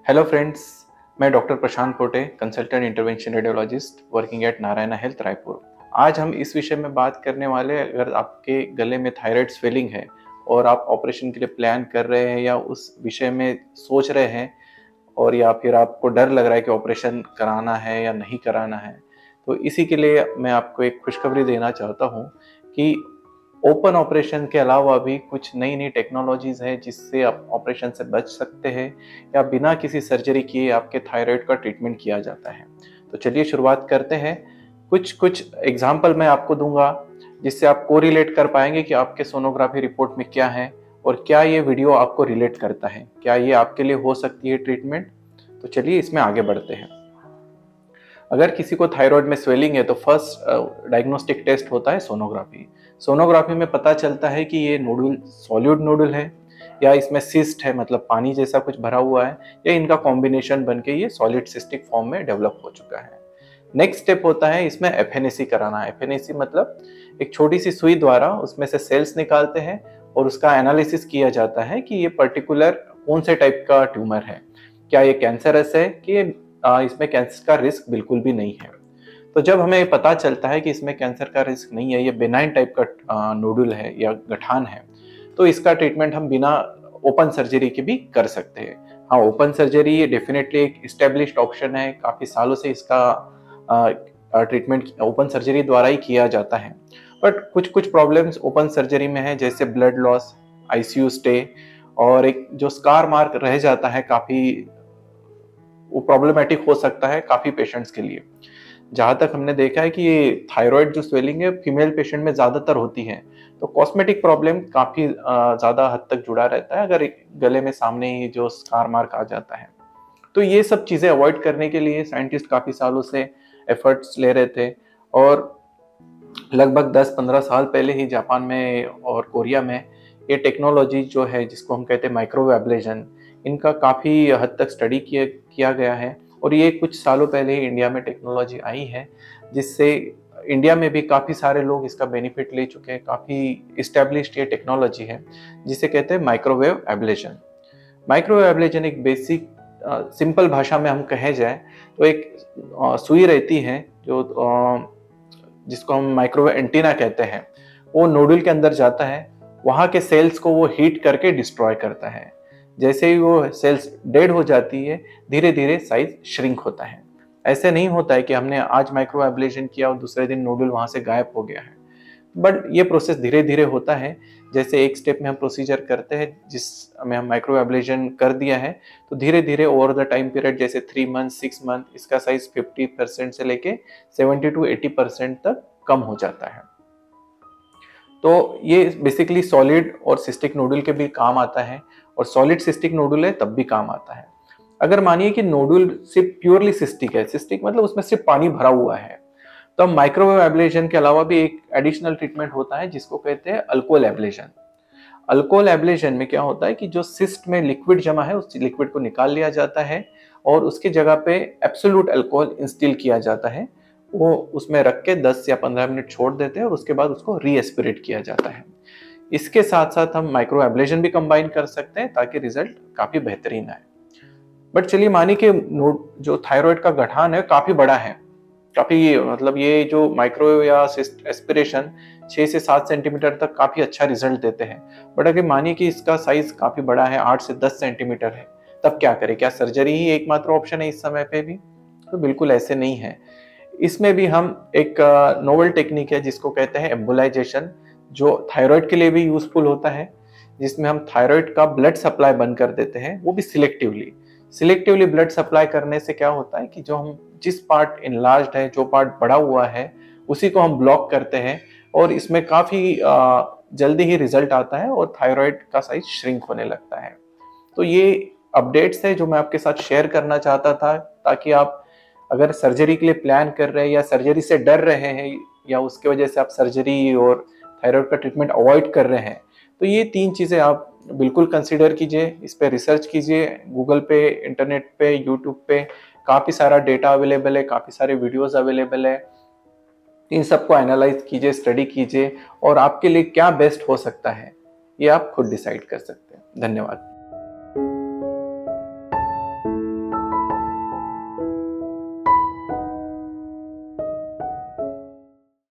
Hello friends, मैं doctor Prashant Pote, consultant intervention radiologist working at Narayana health Raipur. आज हम इस विषय में बात करने वाले हैं, अगर आपके गले में थायराइड स्वेलिंग है और आप ऑपरेशन के लिए प्लान कर रहे हैं या उस विषय में सोच रहे हैं और या फिर आपको डर लग रहा है कि ऑपरेशन कराना है या नहीं कराना है, तो इसी के लिए मैं आपको एक खुशखबरी देना चाहता हूँ कि ओपन ऑपरेशन के अलावा भी कुछ नई नई टेक्नोलॉजीज़ है जिससे आप ऑपरेशन से बच सकते हैं या बिना किसी सर्जरी किए आपके थायराइड का ट्रीटमेंट किया जाता है। तो चलिए शुरुआत करते हैं। कुछ एग्जाम्पल मैं आपको दूंगा जिससे आप कोरिलेट कर पाएंगे कि आपके सोनोग्राफी रिपोर्ट में क्या है और क्या ये वीडियो आपको रिलेट करता है, क्या ये आपके लिए हो सकती है ट्रीटमेंट। तो चलिए इसमें आगे बढ़ते हैं। अगर किसी को थायराइड में स्वेलिंग है तो फर्स्ट डायग्नोस्टिक टेस्ट होता है सोनोग्राफी। सोनोग्राफी में पता चलता है कि ये नोडुल सॉलिड नोडुल है या इसमें सिस्ट है, मतलब पानी जैसा कुछ भरा हुआ है, या इनका कॉम्बिनेशन बनके ये सॉलिड सिस्टिक फॉर्म में डेवलप हो चुका है। नेक्स्ट स्टेप होता है इसमें एफएनएसी कराना। एफएनएसी मतलब एक छोटी सी सुई द्वारा उसमें से सेल्स निकालते हैं और उसका एनालिसिस किया जाता है कि ये पर्टिकुलर कौन से टाइप का ट्यूमर है, क्या ये कैंसरस है कि इसमें कैंसर का रिस्क बिल्कुल भी नहीं है। तो जब हमें पता चलता है कि इसमें कैंसर का रिस्क नहीं है, ये बेनाइन टाइप का नोडुल है या गठान है, तो इसका ट्रीटमेंट हम बिना ओपन सर्जरी के भी कर सकते हैं। हाँ, ओपन सर्जरी ये डेफिनेटली एक इस्टेब्लिश्ड ऑप्शन है, काफ़ी सालों से इसका ट्रीटमेंट ओपन सर्जरी द्वारा ही किया जाता है। बट कुछ प्रॉब्लम्स ओपन सर्जरी में है, जैसे ब्लड लॉस, आईसीयू स्टे और एक जो स्कार मार्क रह जाता है, काफ़ी वो प्रॉब्लमेटिक हो सकता है काफ़ी पेशेंट्स के लिए। जहाँ तक हमने देखा है कि ये थायराइड जो स्वेलिंग है फीमेल पेशेंट में ज़्यादातर होती है, तो कॉस्मेटिक प्रॉब्लम काफ़ी ज़्यादा हद तक जुड़ा रहता है अगर गले में सामने ही जो स्कार मार्क आ जाता है। तो ये सब चीज़ें अवॉइड करने के लिए साइंटिस्ट काफ़ी सालों से एफर्ट्स ले रहे थे और लगभग 10-15 साल पहले ही जापान में और कोरिया में ये टेक्नोलॉजी जो है जिसको हम कहते हैं माइक्रोवेव एब्लेशन, इनका काफ़ी हद तक स्टडी किया गया है और ये कुछ सालों पहले ही इंडिया में टेक्नोलॉजी आई है, जिससे इंडिया में भी काफ़ी सारे लोग इसका बेनिफिट ले चुके हैं। काफ़ी इस्टेब्लिश्ड ये टेक्नोलॉजी है जिसे कहते हैं माइक्रोवेव एब्लेशन। माइक्रोवेव एब्लेशन एक बेसिक सिंपल भाषा में हम कहे जाए तो एक सुई रहती है जो जिसको हम माइक्रोवेव एंटीना कहते हैं, वो नोडुल के अंदर जाता है, वहाँ के सेल्स को वो हीट करके डिस्ट्रॉय करता है। जैसे ही वो सेल्स डेड हो जाती है, धीरे धीरे साइज श्रिंक होता है। ऐसे नहीं होता है कि हमने आज माइक्रो एब्लेशन किया और दूसरे दिन नोडुल वहाँ से गायब हो गया है, बट ये प्रोसेस धीरे धीरे होता है। जैसे एक स्टेप में हम प्रोसीजर करते हैं जिसमें हम माइक्रो एब्लेशन कर दिया है, तो धीरे धीरे ओवर द टाइम पीरियड जैसे 3 मंथ 6 मंथ इसका साइज 50% से लेके 70-80% तक कम हो जाता है। तो ये बेसिकली सॉलिड और सिस्टिक नोडुल के भी काम आता है और सॉलिड सिस्टिक नोडुल है तब भी काम आता है। अगर मानिए कि नोडुल सिर्फ प्योरली सिस्टिक है, सिस्टिक मतलब उसमें सिर्फ पानी भरा हुआ है, तो अब माइक्रोवेव एब्लेशन के अलावा भी एक एडिशनल ट्रीटमेंट होता है जिसको कहते हैं अल्कोहल एब्लेशन। अल्कोहल एब्लेशन में क्या होता है कि जो सिस्ट में लिक्विड जमा है उस लिक्विड को निकाल लिया जाता है और उसकी जगह पे एब्सोल्यूट अल्कोहल इंस्टिल किया जाता है। वो उसमें रख के 10 या 15 मिनट छोड़ देते हैं और उसके बाद उसको रीएस्पिरेट किया जाता है। इसके साथ साथ हम माइक्रो एब्लेशन भी कंबाइन कर सकते हैं ताकि रिजल्ट काफी बेहतरीन आए। बट चलिए मानिए कि जो थायराइड का गठान है काफी बड़ा है, काफी मतलब ये जो माइक्रोवेव या एस्पिरेशन 6 से 7 सेंटीमीटर तक काफी अच्छा रिजल्ट देते हैं। बट अगर मानिए कि इसका साइज काफी बड़ा है, 8 से 10 सेंटीमीटर है, तब क्या करें? क्या सर्जरी ही एकमात्र ऑप्शन है इस समय पे भी? तो बिल्कुल ऐसे नहीं है। इसमें भी हम एक नोवेल टेक्निक है जिसको कहते हैं एम्बोलाइजेशन, जो थायराइड के लिए भी यूजफुल होता है, जिसमें हम थायराइड का ब्लड सप्लाई बंद कर देते हैं, वो भी सिलेक्टिवली ब्लड सप्लाई करने से क्या होता है कि जो हम जिस पार्ट इनलार्ज्ड है, जो पार्ट बड़ा हुआ है, उसी को हम ब्लॉक करते हैं और इसमें काफ़ी जल्दी ही रिजल्ट आता है और थायराइड का साइज श्रिंक होने लगता है। तो ये अपडेट्स है जो मैं आपके साथ शेयर करना चाहता था, ताकि आप अगर सर्जरी के लिए प्लान कर रहे हैं या सर्जरी से डर रहे हैं या उसके वजह से आप सर्जरी और थायराइड का ट्रीटमेंट अवॉइड कर रहे हैं, तो ये 3 चीज़ें आप बिल्कुल कंसीडर कीजिए, इस पे रिसर्च कीजिए। गूगल पे, इंटरनेट पे, यूट्यूब पे काफ़ी सारा डेटा अवेलेबल है, काफ़ी सारे वीडियोस अवेलेबल है। इन सबको एनालाइज कीजिए, स्टडी कीजिए और आपके लिए क्या बेस्ट हो सकता है ये आप खुद डिसाइड कर सकते हैं। धन्यवाद।